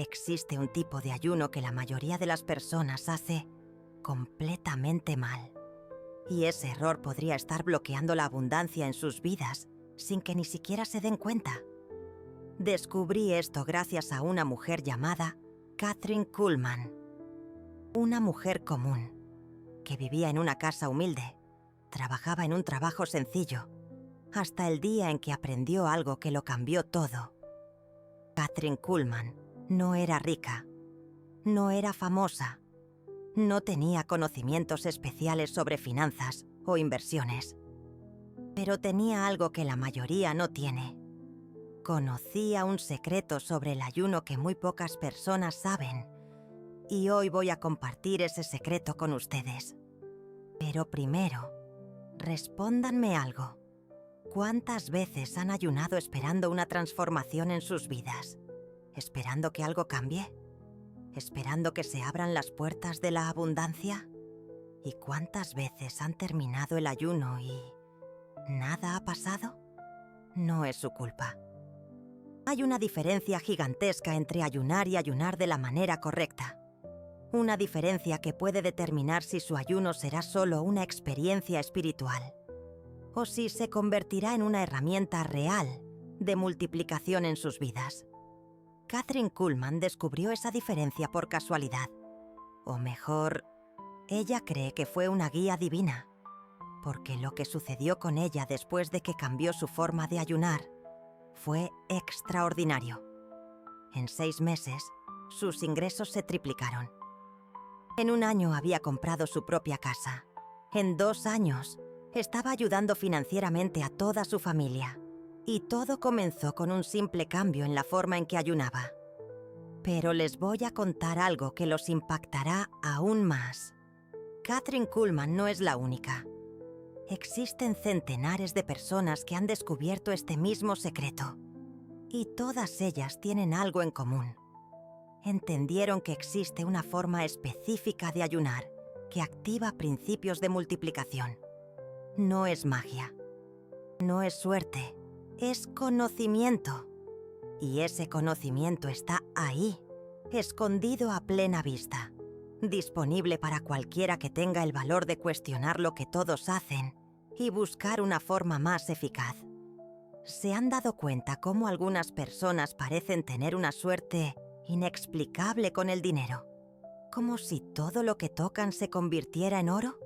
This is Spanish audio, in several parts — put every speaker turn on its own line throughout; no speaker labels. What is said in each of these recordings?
Existe un tipo de ayuno que la mayoría de las personas hace completamente mal. Y ese error podría estar bloqueando la abundancia en sus vidas sin que ni siquiera se den cuenta. Descubrí esto gracias a una mujer llamada Kathryn Kuhlman. Una mujer común, que vivía en una casa humilde, trabajaba en un trabajo sencillo, hasta el día en que aprendió algo que lo cambió todo. Kathryn Kuhlman no era rica, no era famosa, no tenía conocimientos especiales sobre finanzas o inversiones, pero tenía algo que la mayoría no tiene. Conocía un secreto sobre el ayuno que muy pocas personas saben, y hoy voy a compartir ese secreto con ustedes. Pero primero, respóndanme algo. ¿Cuántas veces han ayunado esperando una transformación en sus vidas? ¿Esperando que algo cambie? ¿Esperando que se abran las puertas de la abundancia? ¿Y cuántas veces han terminado el ayuno y nada ha pasado? No es su culpa. Hay una diferencia gigantesca entre ayunar y ayunar de la manera correcta. Una diferencia que puede determinar si su ayuno será solo una experiencia espiritual o si se convertirá en una herramienta real de multiplicación en sus vidas. Kathryn Kuhlman descubrió esa diferencia por casualidad. O mejor, ella cree que fue una guía divina, porque lo que sucedió con ella después de que cambió su forma de ayunar fue extraordinario. En 6 meses, sus ingresos se triplicaron. En 1 año había comprado su propia casa. En 2 años, estaba ayudando financieramente a toda su familia. Y todo comenzó con un simple cambio en la forma en que ayunaba. Pero les voy a contar algo que los impactará aún más. Kathryn Kuhlman no es la única. Existen centenares de personas que han descubierto este mismo secreto. Y todas ellas tienen algo en común. Entendieron que existe una forma específica de ayunar que activa principios de multiplicación. No es magia. No es suerte. Es conocimiento. Y ese conocimiento está ahí, escondido a plena vista, disponible para cualquiera que tenga el valor de cuestionar lo que todos hacen y buscar una forma más eficaz. ¿Se han dado cuenta cómo algunas personas parecen tener una suerte inexplicable con el dinero? ¿Como si todo lo que tocan se convirtiera en oro?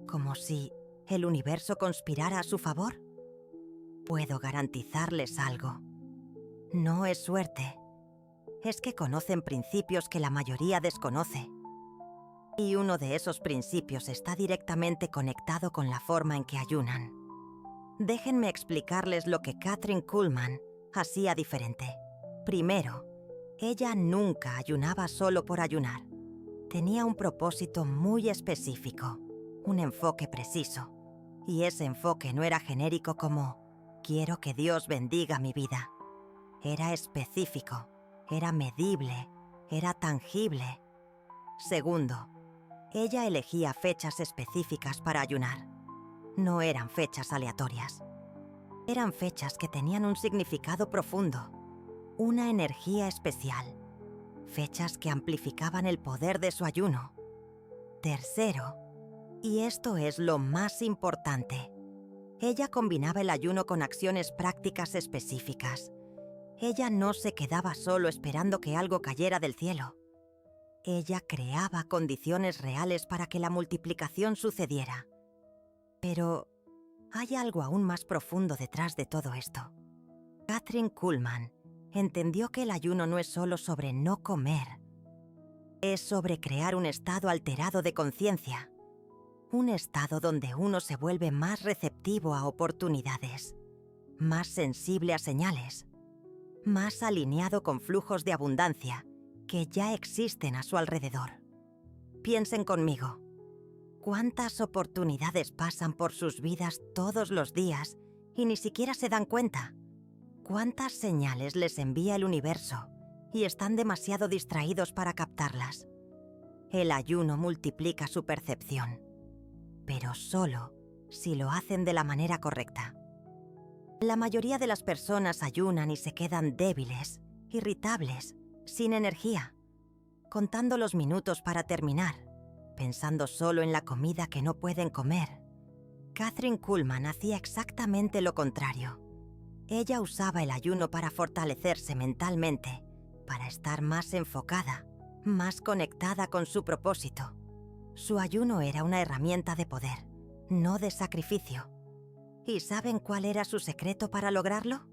¿Como si el universo conspirara a su favor? Puedo garantizarles algo. No es suerte. Es que conocen principios que la mayoría desconoce. Y uno de esos principios está directamente conectado con la forma en que ayunan. Déjenme explicarles lo que Kathryn Kuhlman hacía diferente. Primero, ella nunca ayunaba solo por ayunar. Tenía un propósito muy específico, un enfoque preciso. Y ese enfoque no era genérico como «quiero que Dios bendiga mi vida». Era específico, era medible, era tangible. Segundo, ella elegía fechas específicas para ayunar. No eran fechas aleatorias. Eran fechas que tenían un significado profundo, una energía especial. Fechas que amplificaban el poder de su ayuno. Tercero, y esto es lo más importante, ella combinaba el ayuno con acciones prácticas específicas. Ella no se quedaba solo esperando que algo cayera del cielo. Ella creaba condiciones reales para que la multiplicación sucediera. Pero hay algo aún más profundo detrás de todo esto. Kathryn Kuhlman entendió que el ayuno no es solo sobre no comer. Es sobre crear un estado alterado de conciencia. Un estado donde uno se vuelve más receptivo a oportunidades, más sensible a señales, más alineado con flujos de abundancia que ya existen a su alrededor. Piensen conmigo. ¿Cuántas oportunidades pasan por sus vidas todos los días y ni siquiera se dan cuenta? ¿Cuántas señales les envía el universo y están demasiado distraídos para captarlas? El ayuno multiplica su percepción, pero solo si lo hacen de la manera correcta. La mayoría de las personas ayunan y se quedan débiles, irritables, sin energía, contando los minutos para terminar, pensando solo en la comida que no pueden comer. Kathryn Kuhlman hacía exactamente lo contrario. Ella usaba el ayuno para fortalecerse mentalmente, para estar más enfocada, más conectada con su propósito. Su ayuno era una herramienta de poder, no de sacrificio. ¿Y saben cuál era su secreto para lograrlo?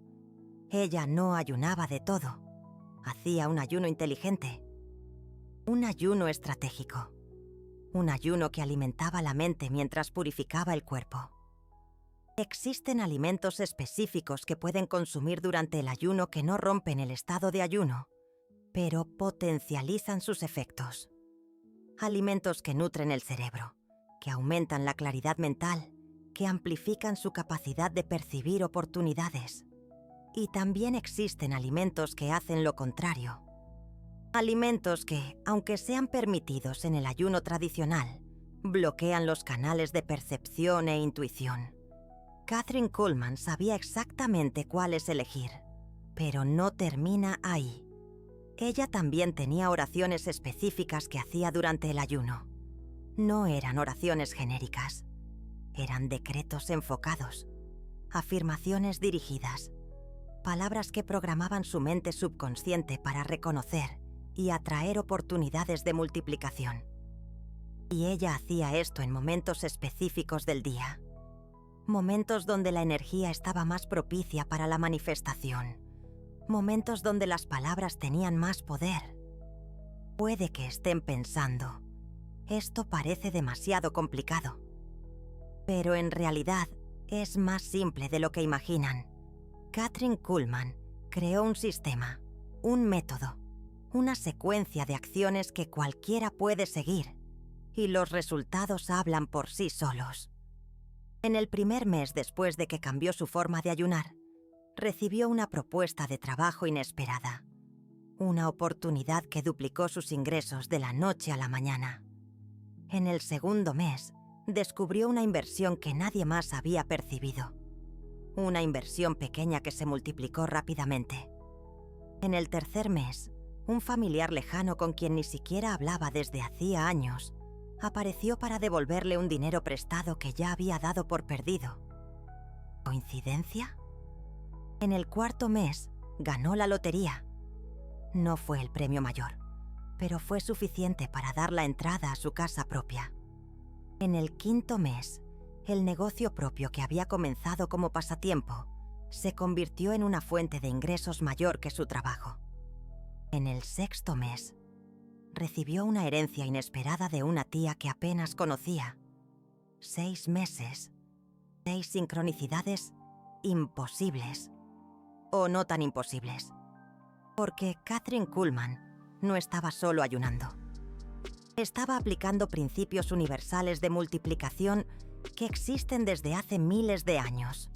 Ella no ayunaba de todo. Hacía un ayuno inteligente, un ayuno estratégico, un ayuno que alimentaba la mente mientras purificaba el cuerpo. Existen alimentos específicos que pueden consumir durante el ayuno que no rompen el estado de ayuno, pero potencializan sus efectos. Alimentos que nutren el cerebro, que aumentan la claridad mental, que amplifican su capacidad de percibir oportunidades. Y también existen alimentos que hacen lo contrario. Alimentos que, aunque sean permitidos en el ayuno tradicional, bloquean los canales de percepción e intuición. Kathryn Kuhlman sabía exactamente cuáles elegir, pero no termina ahí. Ella también tenía oraciones específicas que hacía durante el ayuno. No eran oraciones genéricas, eran decretos enfocados, afirmaciones dirigidas, palabras que programaban su mente subconsciente para reconocer y atraer oportunidades de multiplicación. Y ella hacía esto en momentos específicos del día. Momentos donde la energía estaba más propicia para la manifestación. Momentos donde las palabras tenían más poder. Puede que estén pensando, esto parece demasiado complicado. Pero en realidad es más simple de lo que imaginan. Kathryn Kuhlman creó un sistema, un método, una secuencia de acciones que cualquiera puede seguir, y los resultados hablan por sí solos. En el primer mes después de que cambió su forma de ayunar, recibió una propuesta de trabajo inesperada, una oportunidad que duplicó sus ingresos de la noche a la mañana. En el segundo mes, descubrió una inversión que nadie más había percibido. Una inversión pequeña que se multiplicó rápidamente. En el tercer mes, un familiar lejano con quien ni siquiera hablaba desde hacía años, apareció para devolverle un dinero prestado que ya había dado por perdido. ¿Coincidencia? En el cuarto mes, ganó la lotería. No fue el premio mayor, pero fue suficiente para dar la entrada a su casa propia. En el quinto mes, el negocio propio que había comenzado como pasatiempo se convirtió en una fuente de ingresos mayor que su trabajo. En el sexto mes, recibió una herencia inesperada de una tía que apenas conocía. 6 meses, 6 sincronicidades imposibles, o no tan imposibles, porque Kathryn Kuhlman no estaba solo ayunando. Estaba aplicando principios universales de multiplicación que existen desde hace miles de años.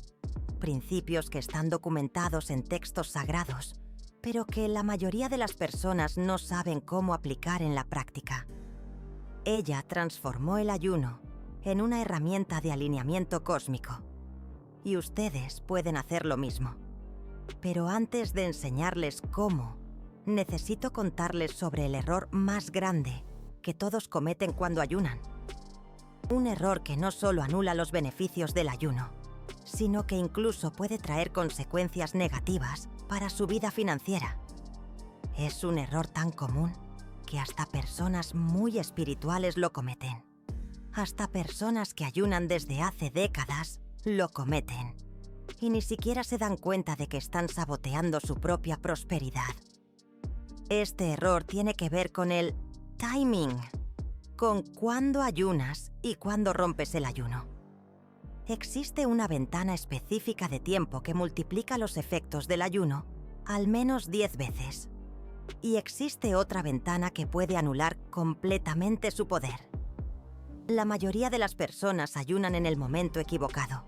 Principios que están documentados en textos sagrados, pero que la mayoría de las personas no saben cómo aplicar en la práctica. Ella transformó el ayuno en una herramienta de alineamiento cósmico. Y ustedes pueden hacer lo mismo. Pero antes de enseñarles cómo, necesito contarles sobre el error más grande que todos cometen cuando ayunan. Un error que no solo anula los beneficios del ayuno, sino que incluso puede traer consecuencias negativas para su vida financiera. Es un error tan común que hasta personas muy espirituales lo cometen. Hasta personas que ayunan desde hace décadas lo cometen. Y ni siquiera se dan cuenta de que están saboteando su propia prosperidad. Este error tiene que ver con el timing, con cuándo ayunas y cuándo rompes el ayuno. Existe una ventana específica de tiempo que multiplica los efectos del ayuno al menos 10 veces. Y existe otra ventana que puede anular completamente su poder. La mayoría de las personas ayunan en el momento equivocado,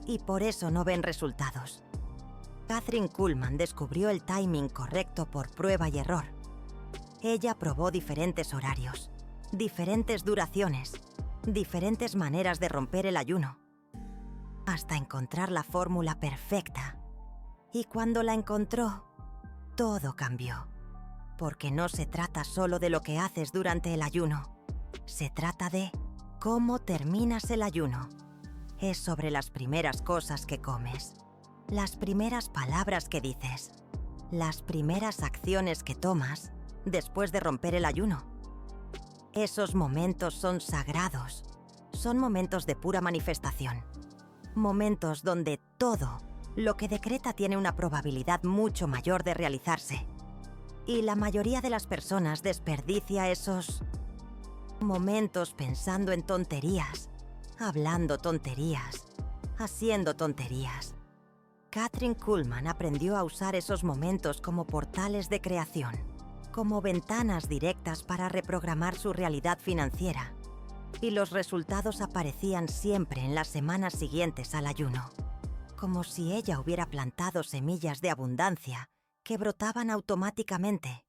y por eso no ven resultados. Kathryn Kuhlman descubrió el timing correcto por prueba y error. Ella probó diferentes horarios, diferentes duraciones, diferentes maneras de romper el ayuno, hasta encontrar la fórmula perfecta. Y cuando la encontró, todo cambió. Porque no se trata solo de lo que haces durante el ayuno. Se trata de cómo terminas el ayuno. Es sobre las primeras cosas que comes, las primeras palabras que dices, las primeras acciones que tomas después de romper el ayuno. Esos momentos son sagrados. Son momentos de pura manifestación. Momentos donde todo lo que decreta tiene una probabilidad mucho mayor de realizarse. Y la mayoría de las personas desperdicia esos momentos pensando en tonterías, hablando tonterías, haciendo tonterías. Kathryn Kuhlman aprendió a usar esos momentos como portales de creación, como ventanas directas para reprogramar su realidad financiera. Y los resultados aparecían siempre en las semanas siguientes al ayuno, como si ella hubiera plantado semillas de abundancia que brotaban automáticamente.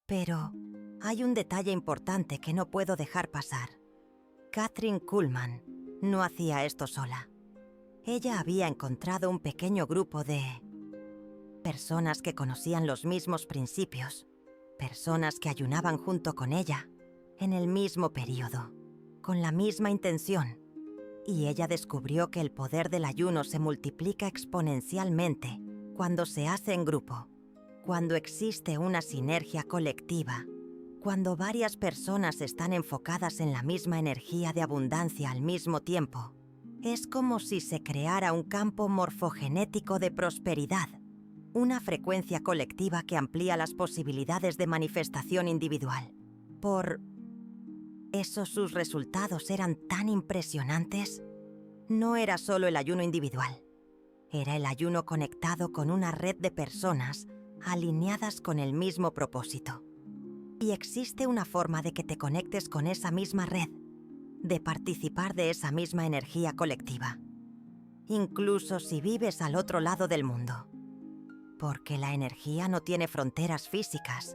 Pero hay un detalle importante que no puedo dejar pasar. Kathryn Kuhlman no hacía esto sola. Ella había encontrado un pequeño grupo de personas que conocían los mismos principios, personas que ayunaban junto con ella, en el mismo periodo, con la misma intención. Y ella descubrió que el poder del ayuno se multiplica exponencialmente cuando se hace en grupo, cuando existe una sinergia colectiva, cuando varias personas están enfocadas en la misma energía de abundancia al mismo tiempo. Es como si se creara un campo morfogenético de prosperidad, una frecuencia colectiva que amplía las posibilidades de manifestación individual. Por eso sus resultados eran tan impresionantes. No era solo el ayuno individual, era el ayuno conectado con una red de personas alineadas con el mismo propósito. Y existe una forma de que te conectes con esa misma red, de participar de esa misma energía colectiva, incluso si vives al otro lado del mundo. Porque la energía no tiene fronteras físicas.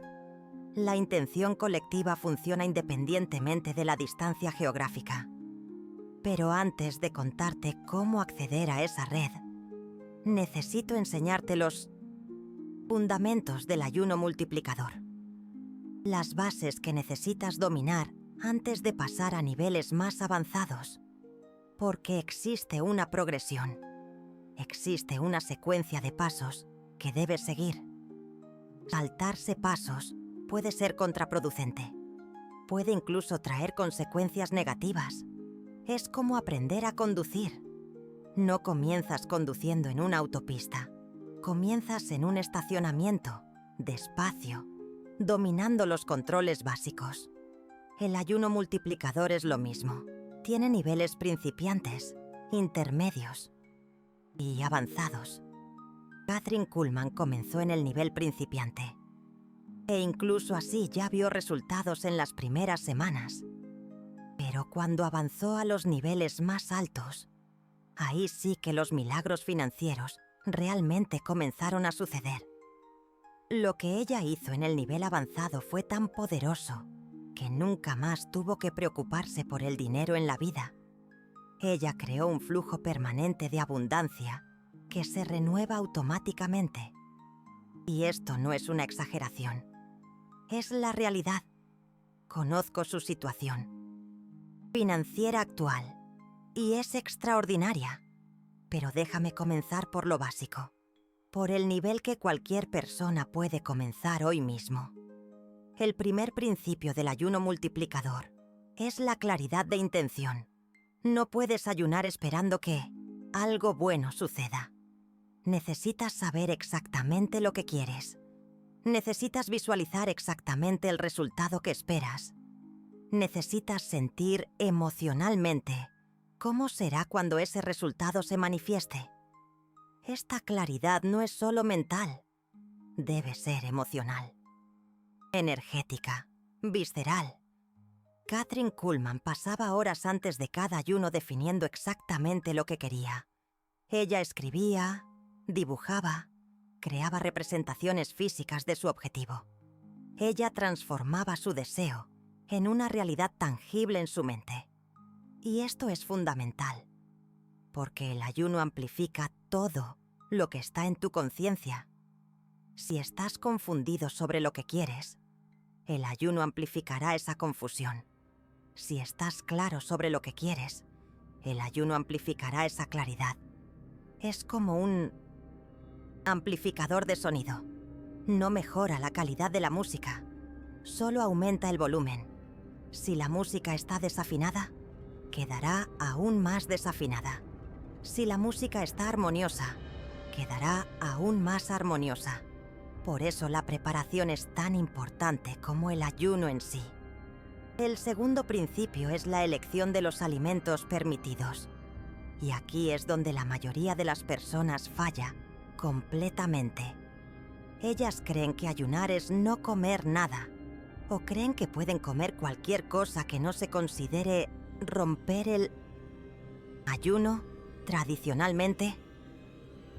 La intención colectiva funciona independientemente de la distancia geográfica. Pero antes de contarte cómo acceder a esa red, necesito enseñarte los fundamentos del ayuno multiplicador. Las bases que necesitas dominar antes de pasar a niveles más avanzados. Porque existe una progresión. Existe una secuencia de pasos que debes seguir. Saltarse pasos puede ser contraproducente. Puede incluso traer consecuencias negativas. Es como aprender a conducir. No comienzas conduciendo en una autopista. Comienzas en un estacionamiento, despacio, dominando los controles básicos. El ayuno multiplicador es lo mismo. Tiene niveles principiantes, intermedios y avanzados. Kathryn Kuhlman comenzó en el nivel principiante. E incluso así ya vio resultados en las primeras semanas. Pero cuando avanzó a los niveles más altos, ahí sí que los milagros financieros realmente comenzaron a suceder. Lo que ella hizo en el nivel avanzado fue tan poderoso que nunca más tuvo que preocuparse por el dinero en la vida. Ella creó un flujo permanente de abundancia que se renueva automáticamente. Y esto no es una exageración. Es la realidad. Conozco su situación financiera actual y es extraordinaria. Pero déjame comenzar por lo básico, por el nivel que cualquier persona puede comenzar hoy mismo. El primer principio del ayuno multiplicador es la claridad de intención. No puedes ayunar esperando que algo bueno suceda. Necesitas saber exactamente lo que quieres. Necesitas visualizar exactamente el resultado que esperas. Necesitas sentir emocionalmente cómo será cuando ese resultado se manifieste. Esta claridad no es solo mental, debe ser emocional, energética, visceral. Kathryn Kuhlman pasaba horas antes de cada ayuno definiendo exactamente lo que quería. Ella escribía, dibujaba, creaba representaciones físicas de su objetivo. Ella transformaba su deseo en una realidad tangible en su mente. Y esto es fundamental, porque el ayuno amplifica todo lo que está en tu conciencia. Si estás confundido sobre lo que quieres, El ayuno amplificará esa confusión. Si estás claro sobre lo que quieres, el ayuno amplificará esa claridad. Es como un amplificador de sonido. No mejora la calidad de la música, solo aumenta el volumen. Si la música está desafinada, quedará aún más desafinada. Si la música está armoniosa, quedará aún más armoniosa. Por eso la preparación es tan importante como el ayuno en sí. El segundo principio es la elección de los alimentos permitidos. Y aquí es donde la mayoría de las personas falla completamente. Ellas creen que ayunar es no comer nada, o creen que pueden comer cualquier cosa que no se considere romper el ayuno tradicionalmente.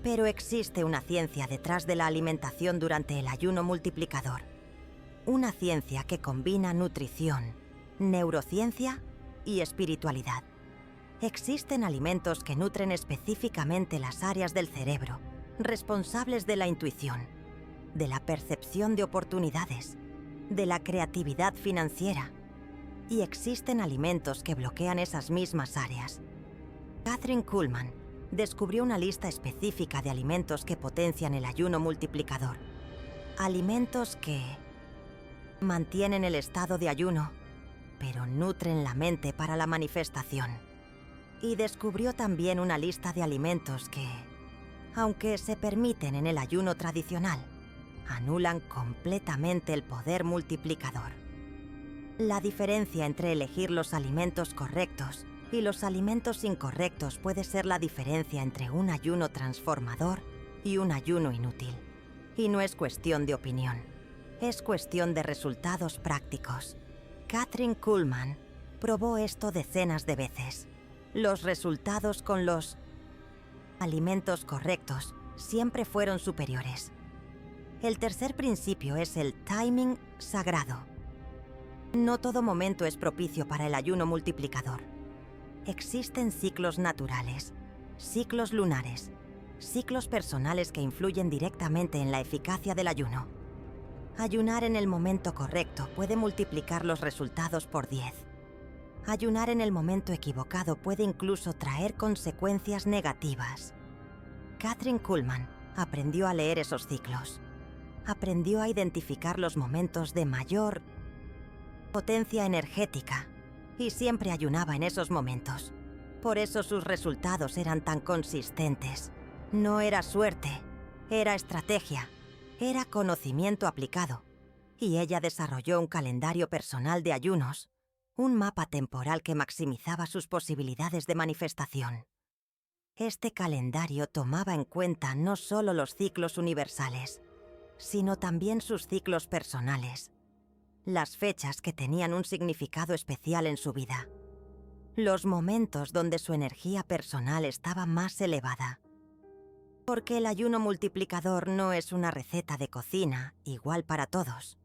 Pero existe una ciencia detrás de la alimentación durante el ayuno multiplicador. Una ciencia que combina nutrición, neurociencia y espiritualidad. Existen alimentos que nutren específicamente las áreas del cerebro, responsables de la intuición, de la percepción de oportunidades, de la creatividad financiera. Y existen alimentos que bloquean esas mismas áreas. Kathryn Kuhlman descubrió una lista específica de alimentos que potencian el ayuno multiplicador. Alimentos que mantienen el estado de ayuno, pero nutren la mente para la manifestación. Y descubrió también una lista de alimentos que, aunque se permiten en el ayuno tradicional, anulan completamente el poder multiplicador. La diferencia entre elegir los alimentos correctos y los alimentos incorrectos puede ser la diferencia entre un ayuno transformador y un ayuno inútil. Y no es cuestión de opinión, es cuestión de resultados prácticos. Kathryn Kuhlman probó esto decenas de veces. Los resultados con los alimentos correctos siempre fueron superiores. El tercer principio es el timing sagrado. No todo momento es propicio para el ayuno multiplicador. Existen ciclos naturales, ciclos lunares, ciclos personales que influyen directamente en la eficacia del ayuno. Ayunar en el momento correcto puede multiplicar los resultados por 10. Ayunar en el momento equivocado puede incluso traer consecuencias negativas. Kathryn Kuhlman aprendió a leer esos ciclos. Aprendió a identificar los momentos de mayor potencia energética y siempre ayunaba en esos momentos. Por eso sus resultados eran tan consistentes. No era suerte, era estrategia, era conocimiento aplicado. Y ella desarrolló un calendario personal de ayunos, un mapa temporal que maximizaba sus posibilidades de manifestación. Este calendario tomaba en cuenta no solo los ciclos universales, sino también sus ciclos personales, las fechas que tenían un significado especial en su vida, los momentos donde su energía personal estaba más elevada. Porque el ayuno multiplicador no es una receta de cocina igual para todos.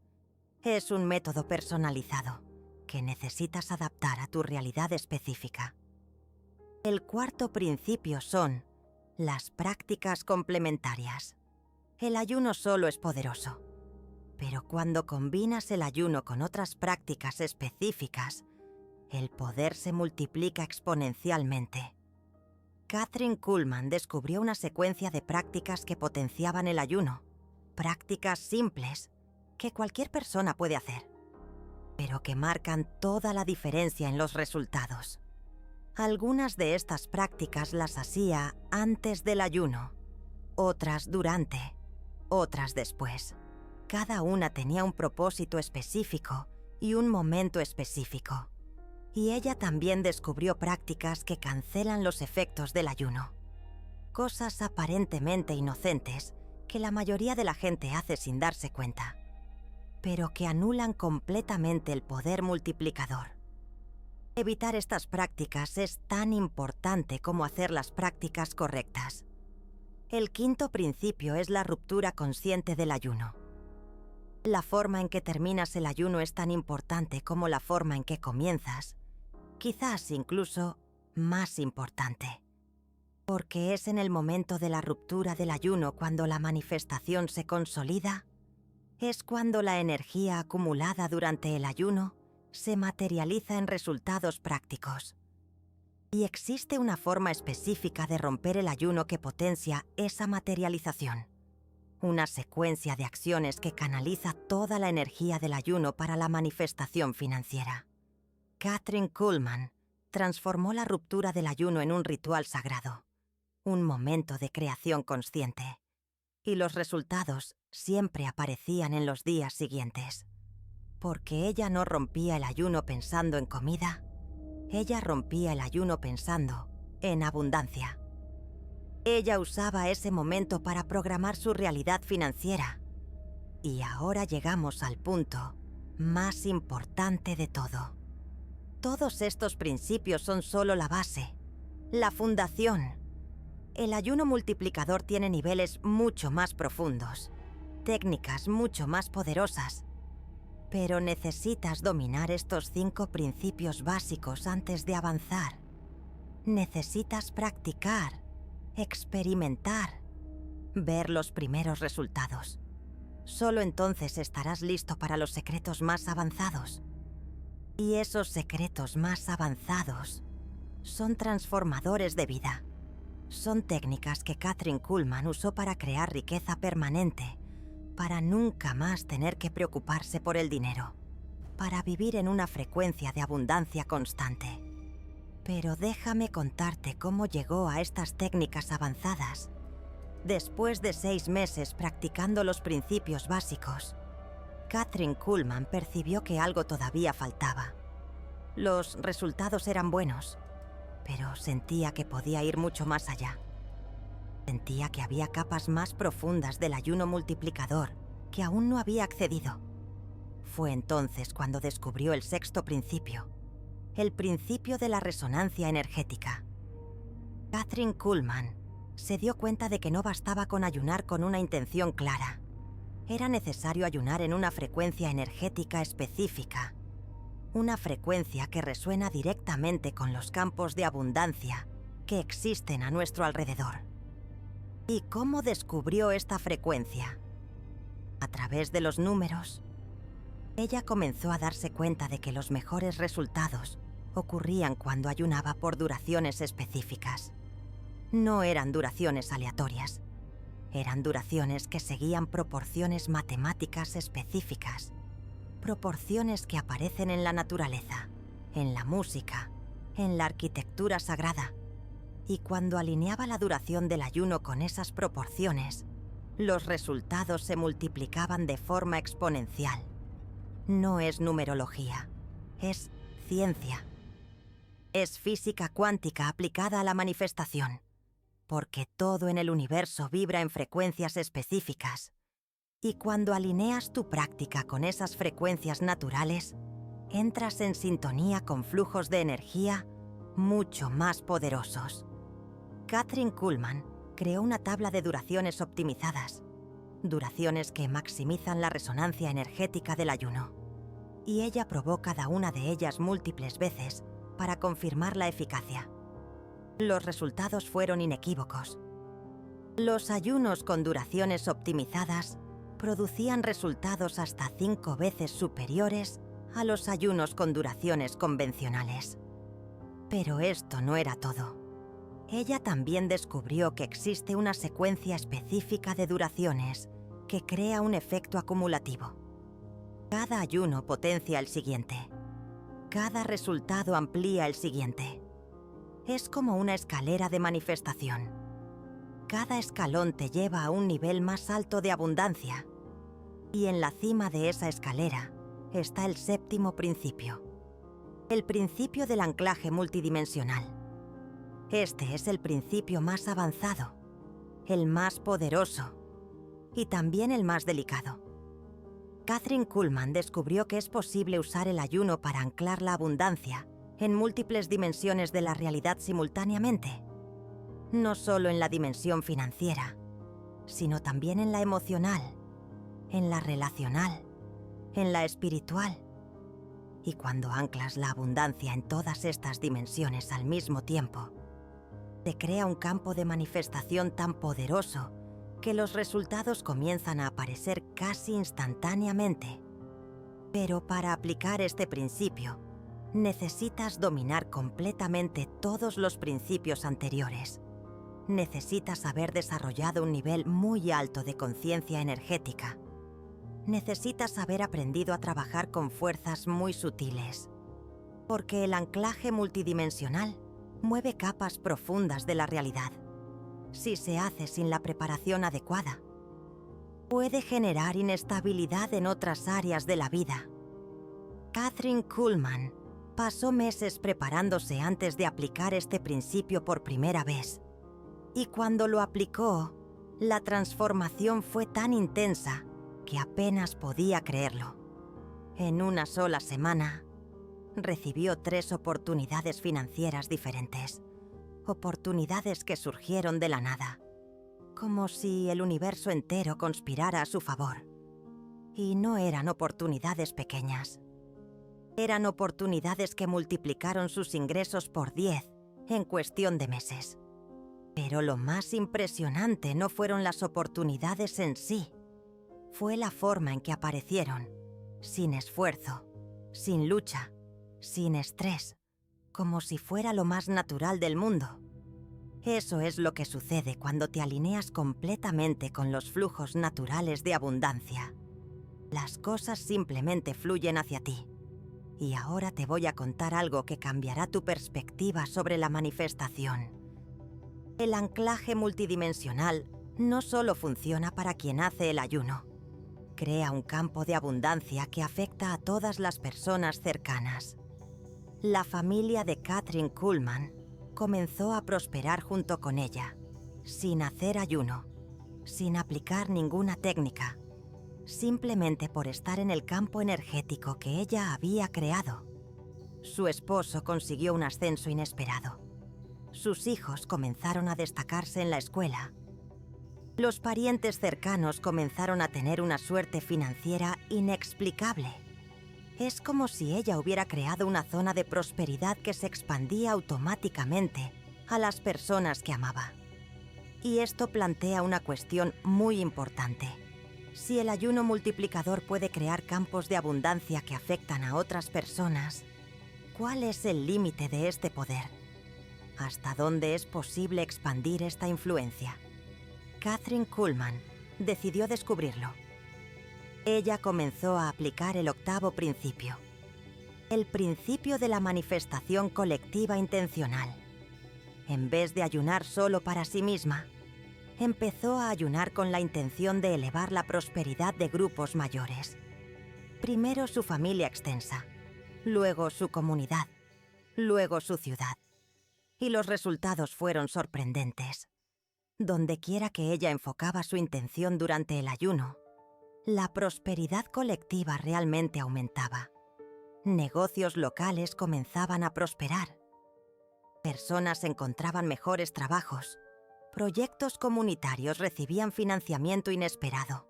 Es un método personalizado que necesitas adaptar a tu realidad específica. El cuarto principio son las prácticas complementarias. El ayuno solo es poderoso, pero cuando combinas el ayuno con otras prácticas específicas, el poder se multiplica exponencialmente. Kathryn Kuhlman descubrió una secuencia de prácticas que potenciaban el ayuno, prácticas simples que cualquier persona puede hacer, pero que marcan toda la diferencia en los resultados. Algunas de estas prácticas las hacía antes del ayuno, otras durante, otras después. Cada una tenía un propósito específico y un momento específico. Y ella también descubrió prácticas que cancelan los efectos del ayuno. Cosas aparentemente inocentes que la mayoría de la gente hace sin darse cuenta, pero que anulan completamente el poder multiplicador. Evitar estas prácticas es tan importante como hacer las prácticas correctas. El quinto principio es la ruptura consciente del ayuno. La forma en que terminas el ayuno es tan importante como la forma en que comienzas, quizás incluso más importante. Porque es en el momento de la ruptura del ayuno cuando la manifestación se consolida, Es cuando la energía acumulada durante el ayuno se materializa en resultados prácticos. Y existe una forma específica de romper el ayuno que potencia esa materialización. Una secuencia de acciones que canaliza toda la energía del ayuno para la manifestación financiera. Kathryn Kuhlman transformó la ruptura del ayuno en un ritual sagrado, un momento de creación consciente. Y los resultados siempre aparecían en los días siguientes. Porque ella no rompía el ayuno pensando en comida, ella rompía el ayuno pensando en abundancia. Ella usaba ese momento para programar su realidad financiera. Y ahora llegamos al punto más importante de todo. Todos estos principios son solo la base, la fundación. El ayuno multiplicador tiene niveles mucho más profundos, técnicas mucho más poderosas. Pero necesitas dominar estos 5 principios básicos antes de avanzar. Necesitas practicar, experimentar, ver los primeros resultados. Solo entonces estarás listo para los secretos más avanzados. Y esos secretos más avanzados son transformadores de vida. Son técnicas que Kathryn Kuhlman usó para crear riqueza permanente, para nunca más tener que preocuparse por el dinero, para vivir en una frecuencia de abundancia constante. Pero déjame contarte cómo llegó a estas técnicas avanzadas. Después de 6 meses practicando los principios básicos, Kathryn Kuhlman percibió que algo todavía faltaba. Los resultados eran buenos, pero sentía que podía ir mucho más allá. Sentía que había capas más profundas del ayuno multiplicador que aún no había accedido. Fue entonces cuando descubrió el 6º principio, el principio de la resonancia energética. Kathryn Kuhlman se dio cuenta de que no bastaba con ayunar con una intención clara. Era necesario ayunar en una frecuencia energética específica, una frecuencia que resuena directamente con los campos de abundancia que existen a nuestro alrededor. ¿Y cómo descubrió esta frecuencia? A través de los números. Ella comenzó a darse cuenta de que los mejores resultados ocurrían cuando ayunaba por duraciones específicas. No eran duraciones aleatorias. Eran duraciones que seguían proporciones matemáticas específicas. Proporciones que aparecen en la naturaleza, en la música, en la arquitectura sagrada. Y cuando alineaba la duración del ayuno con esas proporciones, los resultados se multiplicaban de forma exponencial. No es numerología, es ciencia. Es física cuántica aplicada a la manifestación, porque todo en el universo vibra en frecuencias específicas. Y cuando alineas tu práctica con esas frecuencias naturales, entras en sintonía con flujos de energía mucho más poderosos. Kathryn Kuhlman creó una tabla de duraciones optimizadas, duraciones que maximizan la resonancia energética del ayuno. Y ella probó cada una de ellas múltiples veces para confirmar la eficacia. Los resultados fueron inequívocos. Los ayunos con duraciones optimizadas producían resultados hasta 5 veces superiores a los ayunos con duraciones convencionales. Pero esto no era todo. Ella también descubrió que existe una secuencia específica de duraciones que crea un efecto acumulativo. Cada ayuno potencia el siguiente. Cada resultado amplía el siguiente. Es como una escalera de manifestación. Cada escalón te lleva a un nivel más alto de abundancia. Y en la cima de esa escalera está el 7º principio. El principio del anclaje multidimensional. Este es el principio más avanzado, el más poderoso y también el más delicado. Kathryn Kuhlman descubrió que es posible usar el ayuno para anclar la abundancia en múltiples dimensiones de la realidad simultáneamente. No solo en la dimensión financiera, sino también en la emocional, en la relacional, en la espiritual. Y cuando anclas la abundancia en todas estas dimensiones al mismo tiempo, te crea un campo de manifestación tan poderoso que los resultados comienzan a aparecer casi instantáneamente. Pero para aplicar este principio, necesitas dominar completamente todos los principios anteriores. Necesitas haber desarrollado un nivel muy alto de conciencia energética. Necesitas haber aprendido a trabajar con fuerzas muy sutiles. Porque el anclaje multidimensional mueve capas profundas de la realidad. Si se hace sin la preparación adecuada, puede generar inestabilidad en otras áreas de la vida. Kathryn Kuhlman pasó meses preparándose antes de aplicar este principio por primera vez. Y cuando lo aplicó, la transformación fue tan intensa que apenas podía creerlo. En una sola semana, recibió 3 oportunidades financieras diferentes. Oportunidades que surgieron de la nada, como si el universo entero conspirara a su favor. Y no eran oportunidades pequeñas. Eran oportunidades que multiplicaron sus ingresos por 10 en cuestión de meses. Pero lo más impresionante no fueron las oportunidades en sí. Fue la forma en que aparecieron, sin esfuerzo, sin lucha, sin estrés, como si fuera lo más natural del mundo. Eso es lo que sucede cuando te alineas completamente con los flujos naturales de abundancia. Las cosas simplemente fluyen hacia ti. Y ahora te voy a contar algo que cambiará tu perspectiva sobre la manifestación. El anclaje multidimensional no solo funciona para quien hace el ayuno. Crea un campo de abundancia que afecta a todas las personas cercanas. La familia de Kathryn Kuhlman comenzó a prosperar junto con ella, sin hacer ayuno, sin aplicar ninguna técnica, simplemente por estar en el campo energético que ella había creado. Su esposo consiguió un ascenso inesperado. Sus hijos comenzaron a destacarse en la escuela. Los parientes cercanos comenzaron a tener una suerte financiera inexplicable. Es como si ella hubiera creado una zona de prosperidad que se expandía automáticamente a las personas que amaba. Y esto plantea una cuestión muy importante. Si el ayuno multiplicador puede crear campos de abundancia que afectan a otras personas, ¿cuál es el límite de este poder? ¿Hasta dónde es posible expandir esta influencia? Kathryn Kuhlman decidió descubrirlo. Ella comenzó a aplicar el 8º principio, el principio de la manifestación colectiva intencional. En vez de ayunar solo para sí misma, empezó a ayunar con la intención de elevar la prosperidad de grupos mayores. Primero su familia extensa, luego su comunidad, luego su ciudad. Y los resultados fueron sorprendentes. Dondequiera que ella enfocaba su intención durante el ayuno, la prosperidad colectiva realmente aumentaba. Negocios locales comenzaban a prosperar. Personas encontraban mejores trabajos. Proyectos comunitarios recibían financiamiento inesperado.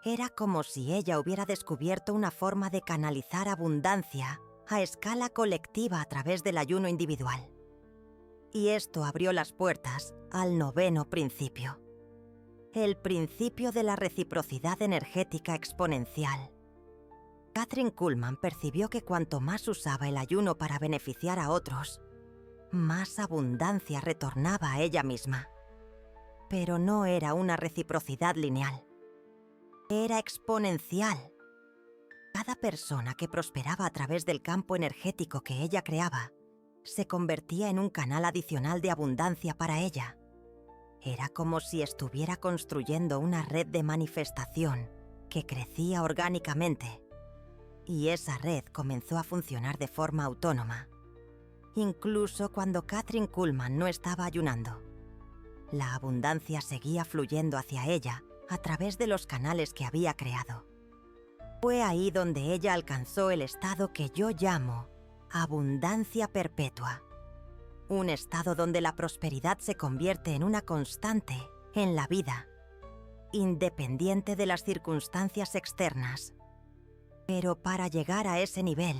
Era como si ella hubiera descubierto una forma de canalizar abundancia a escala colectiva a través del ayuno individual. Y esto abrió las puertas al 9º principio. El principio de la reciprocidad energética exponencial. Kathryn Kuhlman percibió que cuanto más usaba el ayuno para beneficiar a otros, más abundancia retornaba a ella misma. Pero no era una reciprocidad lineal. Era exponencial. Cada persona que prosperaba a través del campo energético que ella creaba se convertía en un canal adicional de abundancia para ella. Era como si estuviera construyendo una red de manifestación que crecía orgánicamente. Y esa red comenzó a funcionar de forma autónoma, incluso cuando Kathryn Kuhlman no estaba ayunando. La abundancia seguía fluyendo hacia ella a través de los canales que había creado. Fue ahí donde ella alcanzó el estado que yo llamo abundancia perpetua. Un estado donde la prosperidad se convierte en una constante en la vida, independiente de las circunstancias externas. Pero para llegar a ese nivel,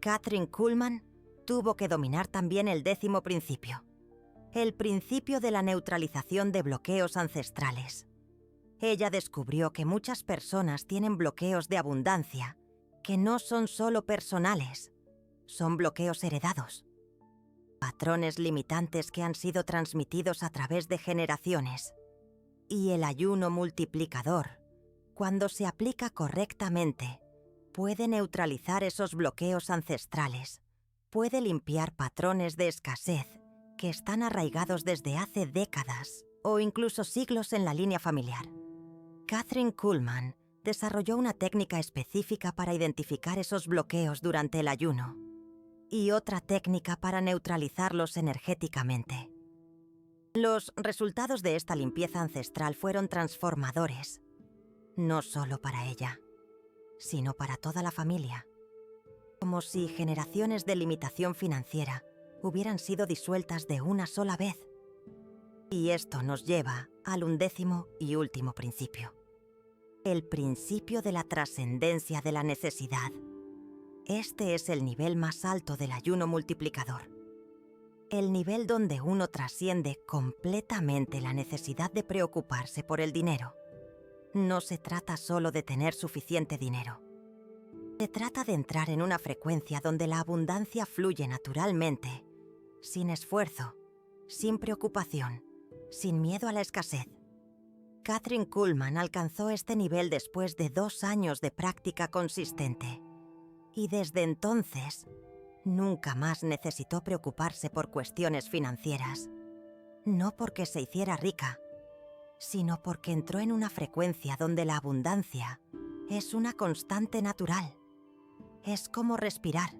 Kathryn Kuhlman tuvo que dominar también el 10º principio, El principio de la neutralización de bloqueos ancestrales. Ella descubrió que muchas personas tienen bloqueos de abundancia, que no son solo personales, son bloqueos heredados. Patrones limitantes que han sido transmitidos a través de generaciones. Y el ayuno multiplicador, cuando se aplica correctamente, puede neutralizar esos bloqueos ancestrales, puede limpiar patrones de escasez que están arraigados desde hace décadas o incluso siglos en la línea familiar. Kathryn Kuhlman desarrolló una técnica específica para identificar esos bloqueos durante el ayuno y otra técnica para neutralizarlos energéticamente. Los resultados de esta limpieza ancestral fueron transformadores, no solo para ella, sino para toda la familia. Como si generaciones de limitación financiera hubieran sido disueltas de una sola vez. Y esto nos lleva al 11º y último principio. El principio de la trascendencia de la necesidad. Este es el nivel más alto del ayuno multiplicador. El nivel donde uno trasciende completamente la necesidad de preocuparse por el dinero. No se trata solo de tener suficiente dinero. Se trata de entrar en una frecuencia donde la abundancia fluye naturalmente, sin esfuerzo, sin preocupación, sin miedo a la escasez. Kathryn Kuhlman alcanzó este nivel después de 2 años de práctica consistente. Y desde entonces, nunca más necesitó preocuparse por cuestiones financieras. No porque se hiciera rica, sino porque entró en una frecuencia donde la abundancia es una constante natural. Es como respirar.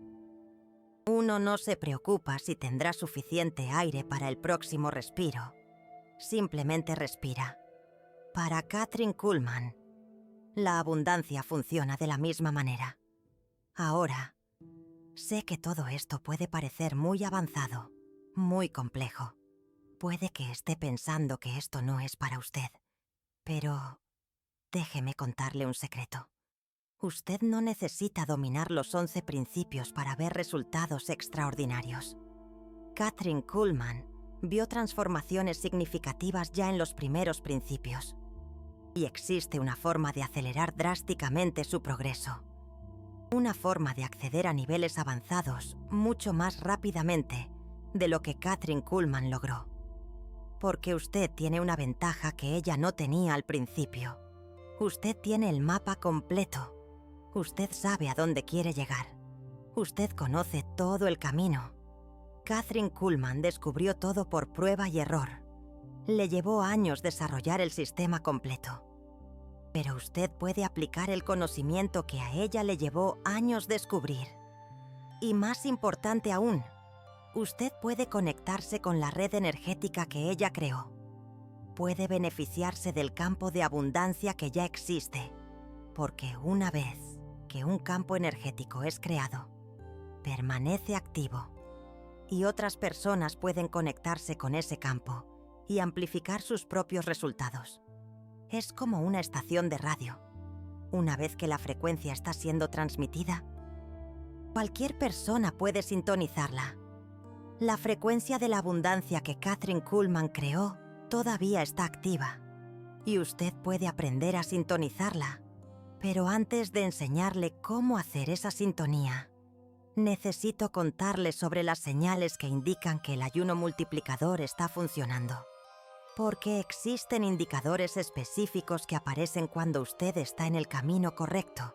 Uno no se preocupa si tendrá suficiente aire para el próximo respiro. Simplemente respira. Para Kathryn Kuhlman, la abundancia funciona de la misma manera. Ahora, sé que todo esto puede parecer muy avanzado, muy complejo. Puede que esté pensando que esto no es para usted, pero déjeme contarle un secreto. Usted no necesita dominar los 11 principios para ver resultados extraordinarios. Kathryn Kuhlman vio transformaciones significativas ya en los primeros principios. Y existe una forma de acelerar drásticamente su progreso. Una forma de acceder a niveles avanzados mucho más rápidamente de lo que Kathryn Kuhlman logró. Porque usted tiene una ventaja que ella no tenía al principio. Usted tiene el mapa completo. Usted sabe a dónde quiere llegar. Usted conoce todo el camino. Kathryn Kuhlman descubrió todo por prueba y error. Le llevó años desarrollar el sistema completo. Pero usted puede aplicar el conocimiento que a ella le llevó años descubrir. Y más importante aún, usted puede conectarse con la red energética que ella creó. Puede beneficiarse del campo de abundancia que ya existe, porque una vez que un campo energético es creado, permanece activo, y otras personas pueden conectarse con ese campo y amplificar sus propios resultados. Es como una estación de radio. Una vez que la frecuencia está siendo transmitida, cualquier persona puede sintonizarla. La frecuencia de la abundancia que Kathryn Kuhlman creó todavía está activa, y usted puede aprender a sintonizarla. Pero antes de enseñarle cómo hacer esa sintonía, necesito contarle sobre las señales que indican que el ayuno multiplicador está funcionando. Porque existen indicadores específicos que aparecen cuando usted está en el camino correcto.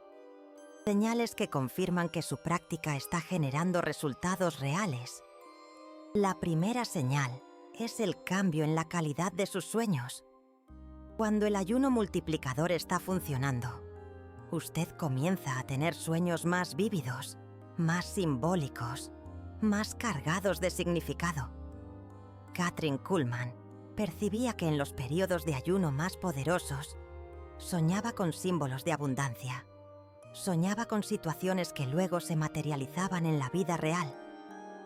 Señales que confirman que su práctica está generando resultados reales. La primera señal es el cambio en la calidad de sus sueños. Cuando el ayuno multiplicador está funcionando, usted comienza a tener sueños más vívidos, más simbólicos, más cargados de significado. Kathryn Kuhlman percibía que en los periodos de ayuno más poderosos, soñaba con símbolos de abundancia. Soñaba con situaciones que luego se materializaban en la vida real,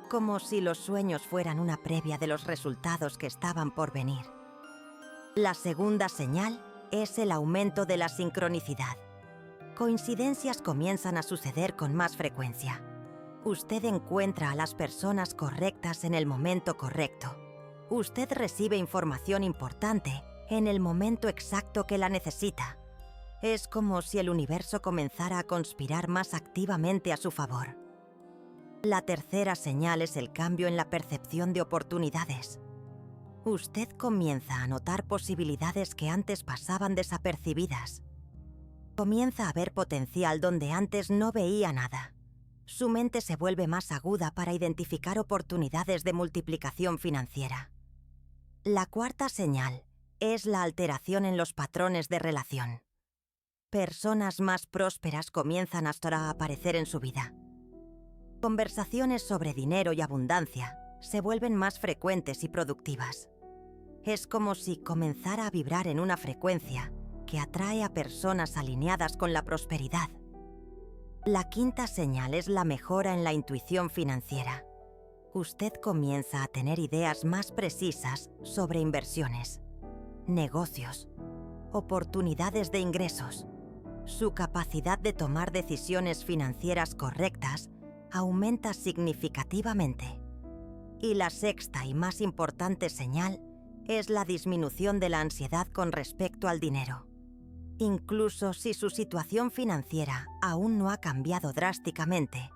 como si los sueños fueran una previa de los resultados que estaban por venir. La segunda señal es el aumento de la sincronicidad. Coincidencias comienzan a suceder con más frecuencia. Usted encuentra a las personas correctas en el momento correcto. Usted recibe información importante en el momento exacto que la necesita. Es como si el universo comenzara a conspirar más activamente a su favor. La tercera señal es el cambio en la percepción de oportunidades. Usted comienza a notar posibilidades que antes pasaban desapercibidas. Comienza a ver potencial donde antes no veía nada. Su mente se vuelve más aguda para identificar oportunidades de multiplicación financiera. La cuarta señal es la alteración en los patrones de relación. Personas más prósperas comienzan a aparecer en su vida. Conversaciones sobre dinero y abundancia se vuelven más frecuentes y productivas. Es como si comenzara a vibrar en una frecuencia que atrae a personas alineadas con la prosperidad. La quinta señal es la mejora en la intuición financiera. Usted comienza a tener ideas más precisas sobre inversiones, negocios, oportunidades de ingresos. Su capacidad de tomar decisiones financieras correctas aumenta significativamente. Y la sexta y más importante señal es la disminución de la ansiedad con respecto al dinero. Incluso si su situación financiera aún no ha cambiado drásticamente,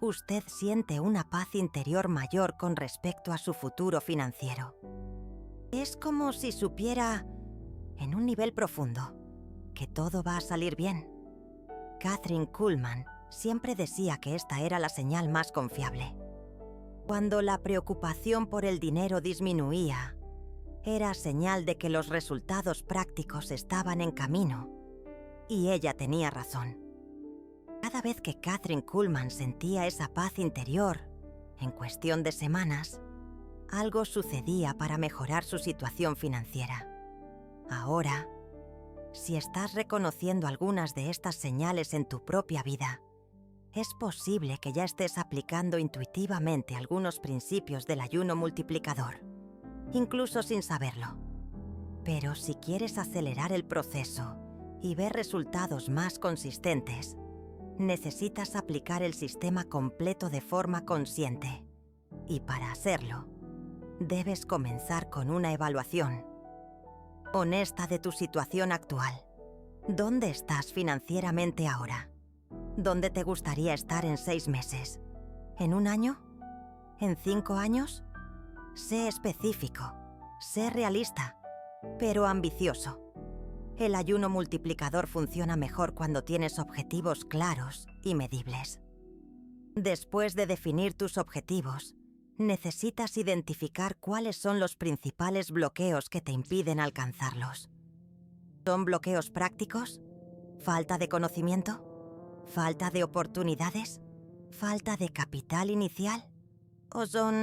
usted siente una paz interior mayor con respecto a su futuro financiero. Es como si supiera, en un nivel profundo, que todo va a salir bien. Kathryn Kuhlman siempre decía que esta era la señal más confiable. Cuando la preocupación por el dinero disminuía, era señal de que los resultados prácticos estaban en camino, y ella tenía razón. Cada vez que Kathryn Kuhlman sentía esa paz interior, en cuestión de semanas, algo sucedía para mejorar su situación financiera. Ahora, si estás reconociendo algunas de estas señales en tu propia vida, es posible que ya estés aplicando intuitivamente algunos principios del ayuno multiplicador, incluso sin saberlo. Pero si quieres acelerar el proceso y ver resultados más consistentes, necesitas aplicar el sistema completo de forma consciente. Y para hacerlo, debes comenzar con una evaluación honesta de tu situación actual. ¿Dónde estás financieramente ahora? ¿Dónde te gustaría estar en 6 meses? ¿En 1 año? ¿En 5 años? Sé específico, sé realista, pero ambicioso. El ayuno multiplicador funciona mejor cuando tienes objetivos claros y medibles. Después de definir tus objetivos, necesitas identificar cuáles son los principales bloqueos que te impiden alcanzarlos. ¿Son bloqueos prácticos? ¿Falta de conocimiento? ¿Falta de oportunidades? ¿Falta de capital inicial? ¿O son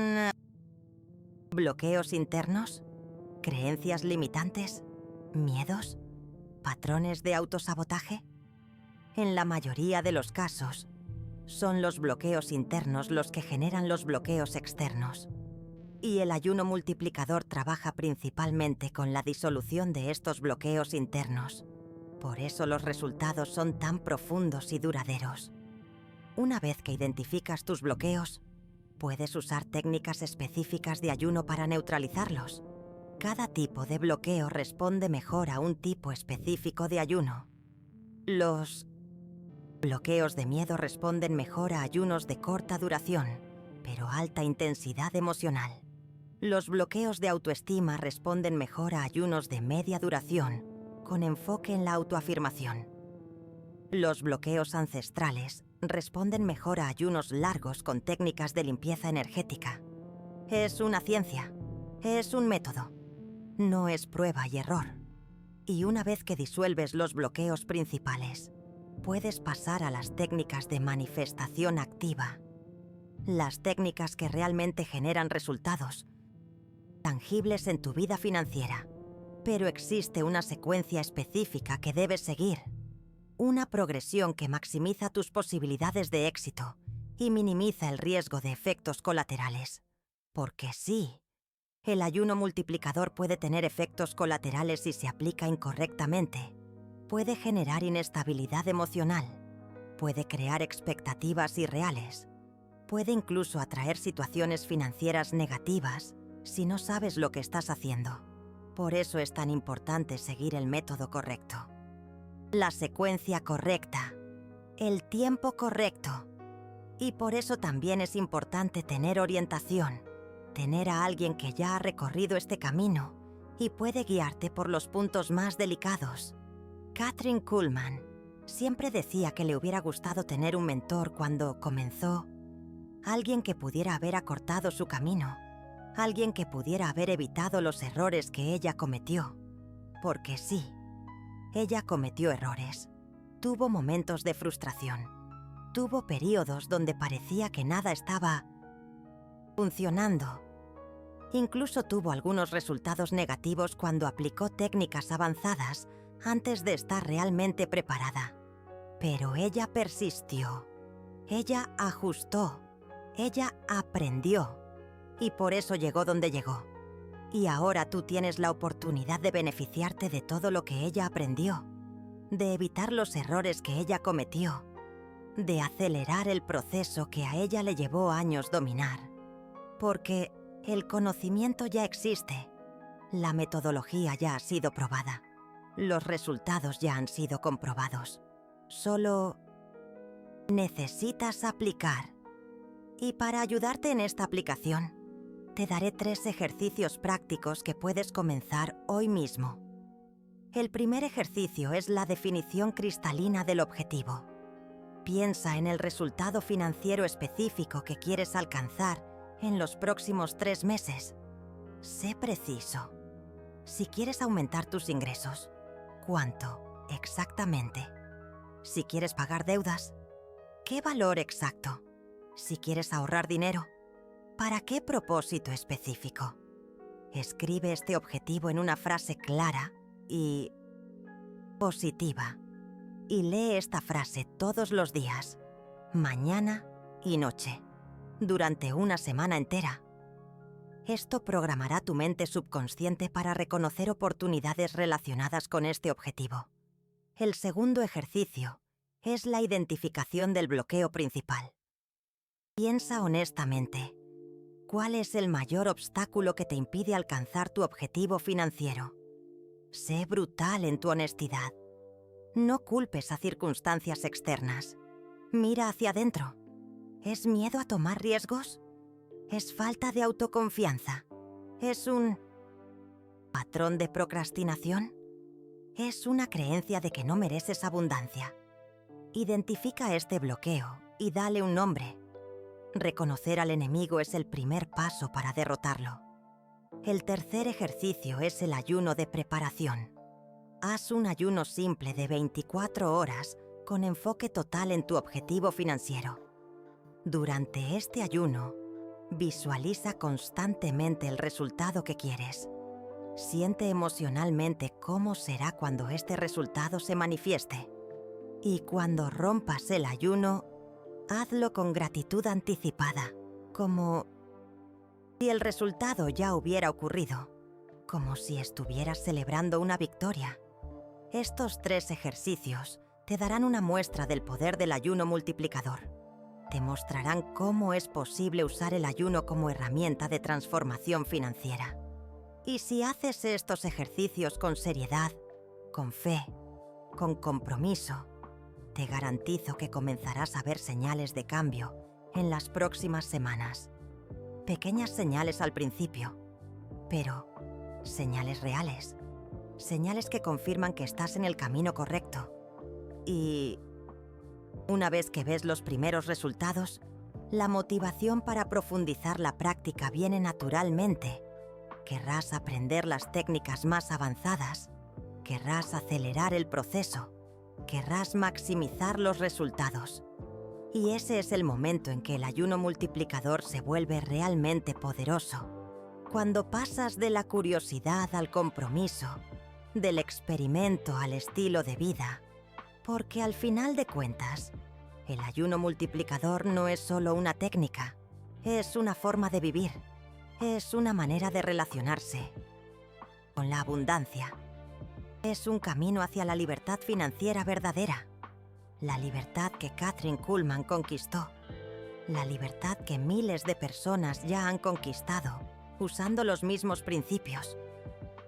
bloqueos internos? ¿Creencias limitantes? ¿Miedos? ¿Patrones de autosabotaje? En la mayoría de los casos, son los bloqueos internos los que generan los bloqueos externos. Y el ayuno multiplicador trabaja principalmente con la disolución de estos bloqueos internos. Por eso los resultados son tan profundos y duraderos. Una vez que identificas tus bloqueos, puedes usar técnicas específicas de ayuno para neutralizarlos. Cada tipo de bloqueo responde mejor a un tipo específico de ayuno. Los bloqueos de miedo responden mejor a ayunos de corta duración, pero alta intensidad emocional. Los bloqueos de autoestima responden mejor a ayunos de media duración, con enfoque en la autoafirmación. Los bloqueos ancestrales responden mejor a ayunos largos con técnicas de limpieza energética. Es una ciencia, es un método, no es prueba y error. Y una vez que disuelves los bloqueos principales, puedes pasar a las técnicas de manifestación activa, las técnicas que realmente generan resultados tangibles en tu vida financiera. Pero existe una secuencia específica que debes seguir, una progresión que maximiza tus posibilidades de éxito y minimiza el riesgo de efectos colaterales. Porque sí, el ayuno multiplicador puede tener efectos colaterales si se aplica incorrectamente. Puede generar inestabilidad emocional, puede crear expectativas irreales, puede incluso atraer situaciones financieras negativas si no sabes lo que estás haciendo. Por eso es tan importante seguir el método correcto. La secuencia correcta. El tiempo correcto. Y por eso también es importante tener orientación. Tener a alguien que ya ha recorrido este camino y puede guiarte por los puntos más delicados. Kathryn Kuhlman siempre decía que le hubiera gustado tener un mentor cuando comenzó. Alguien que pudiera haber acortado su camino. Alguien que pudiera haber evitado los errores que ella cometió. Porque sí, ella cometió errores. Tuvo momentos de frustración. Tuvo periodos donde parecía que nada estaba funcionando. Incluso tuvo algunos resultados negativos cuando aplicó técnicas avanzadas antes de estar realmente preparada. Pero ella persistió. Ella ajustó. Ella aprendió. Y por eso llegó donde llegó. Y ahora tú tienes la oportunidad de beneficiarte de todo lo que ella aprendió, de evitar los errores que ella cometió, de acelerar el proceso que a ella le llevó años dominar. Porque el conocimiento ya existe, la metodología ya ha sido probada, los resultados ya han sido comprobados. Solo necesitas aplicar. Y para ayudarte en esta aplicación, te daré 3 ejercicios prácticos que puedes comenzar hoy mismo. El primer ejercicio es la definición cristalina del objetivo. Piensa en el resultado financiero específico que quieres alcanzar en los próximos 3 meses. Sé preciso. Si quieres aumentar tus ingresos, ¿cuánto exactamente? Si quieres pagar deudas, ¿qué valor exacto? Si quieres ahorrar dinero, ¿para qué propósito específico? Escribe este objetivo en una frase clara y positiva. Y lee esta frase todos los días, mañana y noche, durante una semana entera. Esto programará tu mente subconsciente para reconocer oportunidades relacionadas con este objetivo. El segundo ejercicio es la identificación del bloqueo principal. Piensa honestamente. ¿Cuál es el mayor obstáculo que te impide alcanzar tu objetivo financiero? Sé brutal en tu honestidad. No culpes a circunstancias externas. Mira hacia adentro. ¿Es miedo a tomar riesgos? ¿Es falta de autoconfianza? ¿Es un patrón de procrastinación? ¿Es una creencia de que no mereces abundancia? Identifica este bloqueo y dale un nombre. Reconocer al enemigo es el primer paso para derrotarlo. El tercer ejercicio es el ayuno de preparación. Haz un ayuno simple de 24 horas con enfoque total en tu objetivo financiero. Durante este ayuno, visualiza constantemente el resultado que quieres. Siente emocionalmente cómo será cuando este resultado se manifieste. Y cuando rompas el ayuno, hazlo con gratitud anticipada, como si el resultado ya hubiera ocurrido, como si estuvieras celebrando una victoria. Estos 3 ejercicios te darán una muestra del poder del ayuno multiplicador. Te mostrarán cómo es posible usar el ayuno como herramienta de transformación financiera. Y si haces estos ejercicios con seriedad, con fe, con compromiso, te garantizo que comenzarás a ver señales de cambio en las próximas semanas. Pequeñas señales al principio, pero señales reales. Señales que confirman que estás en el camino correcto. Y una vez que ves los primeros resultados, la motivación para profundizar la práctica viene naturalmente. Querrás aprender las técnicas más avanzadas, querrás acelerar el proceso, querrás maximizar los resultados. Y ese es el momento en que el ayuno multiplicador se vuelve realmente poderoso. Cuando pasas de la curiosidad al compromiso, del experimento al estilo de vida. Porque al final de cuentas, el ayuno multiplicador no es solo una técnica, es una forma de vivir, es una manera de relacionarse con la abundancia. Es un camino hacia la libertad financiera verdadera, la libertad que Kathryn Kuhlman conquistó, la libertad que miles de personas ya han conquistado usando los mismos principios.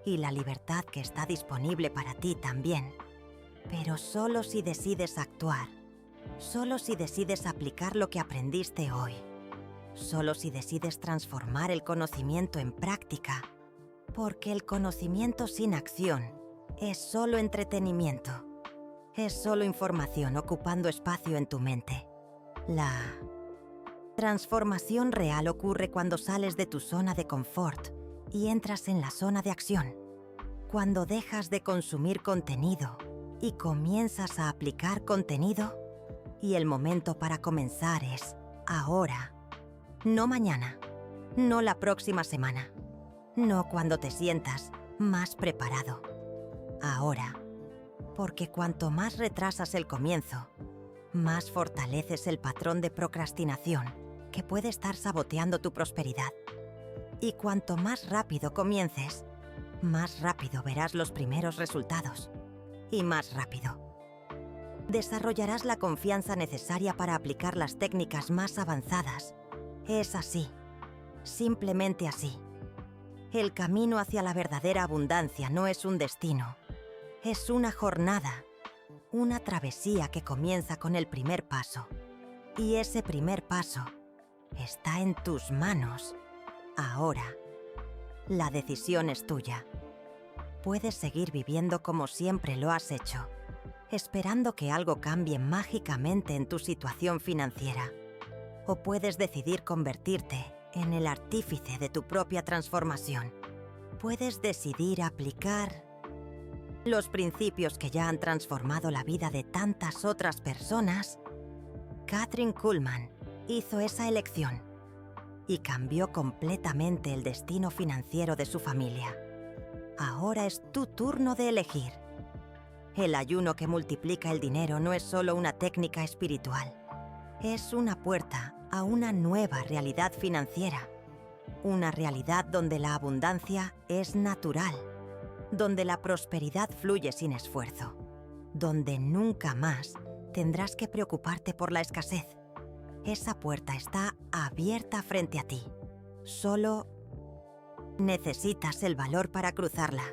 Y la libertad que está disponible para ti también. Pero solo si decides actuar. Solo si decides aplicar lo que aprendiste hoy. Solo si decides transformar el conocimiento en práctica. Porque el conocimiento sin acción es solo entretenimiento. Es solo información ocupando espacio en tu mente. La transformación real ocurre cuando sales de tu zona de confort y entras en la zona de acción. Cuando dejas de consumir contenido y comienzas a aplicar contenido, y el momento para comenzar es ahora. No mañana, no la próxima semana, no cuando te sientas más preparado. Ahora, porque cuanto más retrasas el comienzo, más fortaleces el patrón de procrastinación que puede estar saboteando tu prosperidad. Y cuanto más rápido comiences, más rápido verás los primeros resultados. Y más rápido desarrollarás la confianza necesaria para aplicar las técnicas más avanzadas. Es así, simplemente así. El camino hacia la verdadera abundancia no es un destino, es una jornada, una travesía que comienza con el primer paso. Y ese primer paso está en tus manos, ahora. La decisión es tuya. Puedes seguir viviendo como siempre lo has hecho, esperando que algo cambie mágicamente en tu situación financiera. O puedes decidir convertirte en el artífice de tu propia transformación. Puedes decidir aplicar los principios que ya han transformado la vida de tantas otras personas. Kathryn Kuhlman hizo esa elección y cambió completamente el destino financiero de su familia. Ahora es tu turno de elegir. El ayuno que multiplica el dinero no es solo una técnica espiritual. Es una puerta a una nueva realidad financiera. Una realidad donde la abundancia es natural. Donde la prosperidad fluye sin esfuerzo. Donde nunca más tendrás que preocuparte por la escasez. Esa puerta está abierta frente a ti. Solo necesitas el valor para cruzarla.